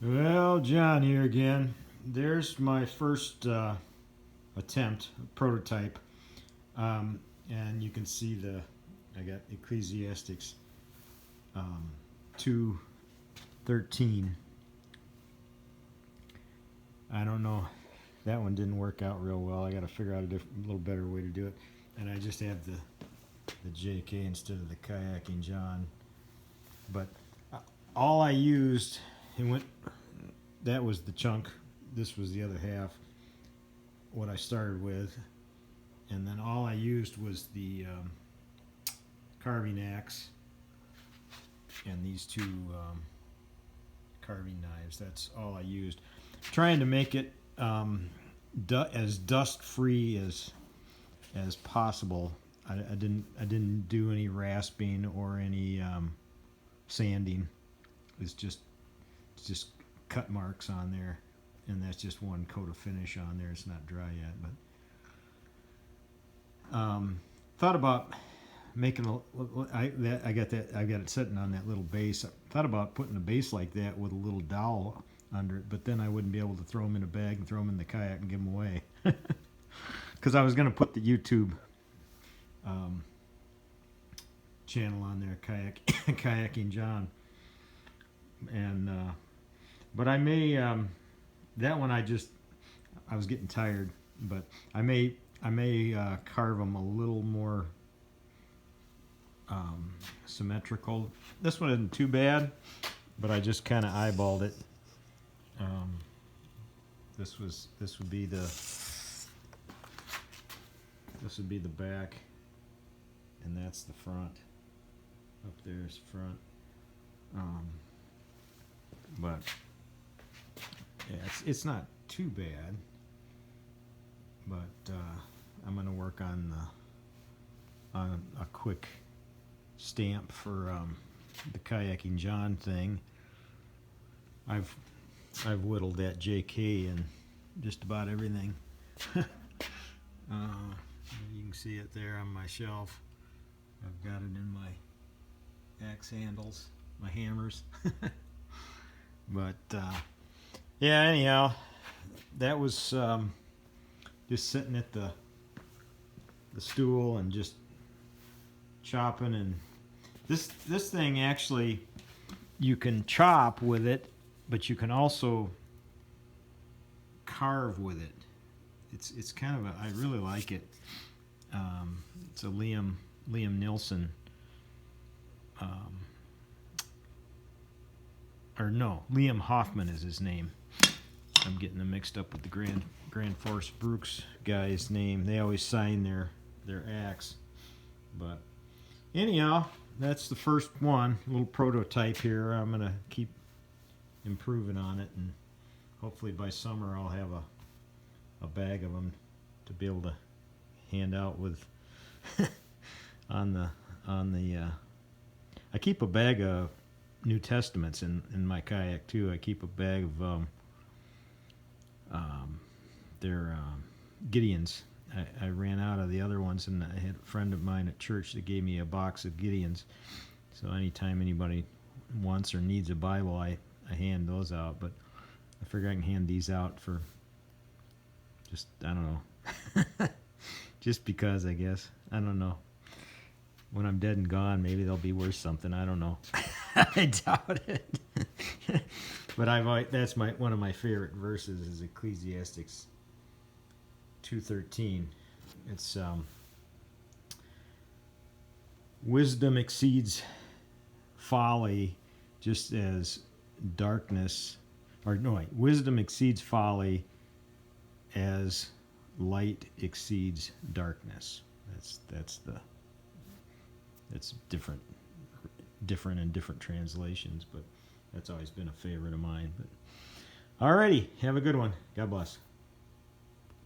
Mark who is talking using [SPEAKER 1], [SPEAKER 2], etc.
[SPEAKER 1] Well, John here again. There's my first attempt, prototype, and you can see I got Ecclesiastics 2:13. I don't know, that one didn't work out real well. I got to figure out a little better way to do it. And I just have the JK instead of the kayaking John. But all I used, that was the chunk. This was the other half, what I started with. And then all I used was the carving axe and these two carving knives. That's all I used. Trying to make it as dust free as possible. I didn't do any rasping or any sanding. It's just cut marks on there, and that's just one coat of finish on there. It's not dry yet, but thought about making I got it sitting on that little base. I thought about putting a base like that with a little dowel under it, but then I wouldn't be able to throw them in a bag and throw them in the kayak and give them away. Because I was going to put the YouTube channel on there, kayaking John, and but I may that one I was getting tired, but I may carve them a little more symmetrical. This one isn't too bad, but I just kind of eyeballed it. This would be the back, and that's the front. Up there's front. But yeah, it's not too bad. But I'm gonna work on a quick stamp for the kayaking John thing. I've whittled that JK in just about everything. You can see it there on my shelf. I've got it in my axe handles, my hammers. But yeah, anyhow, that was just sitting at the stool and just chopping. And this thing, actually, you can chop with it, but you can also carve with it. It's kind of I really like it. It's a Liam Nilsson, or no, Liam Hoffman is his name. I'm getting them mixed up with the Grand Force Brooks guy's name. They always sign their axe. But anyhow, that's the first one, a little prototype here. I'm gonna keep improving on it, and hopefully by summer I'll have a bag of them to be able to hand out with on the I keep a bag of New Testaments in my kayak too. I keep a bag of their Gideons. I ran out of the other ones, and I had a friend of mine at church that gave me a box of Gideons. So anytime anybody wants or needs a Bible, I hand those out. But I figure I can hand these out for just, I don't know, just because, I guess. I don't know. When I'm dead and gone, maybe they'll be worth something. I don't know. I doubt it. But that's one of my favorite verses is Ecclesiastics 2:13. It's wisdom exceeds folly, just as darkness, or no, wait, wisdom exceeds folly as light exceeds darkness. It's different in different translations, but that's always been a favorite of mine. But alrighty, have a good one. God bless.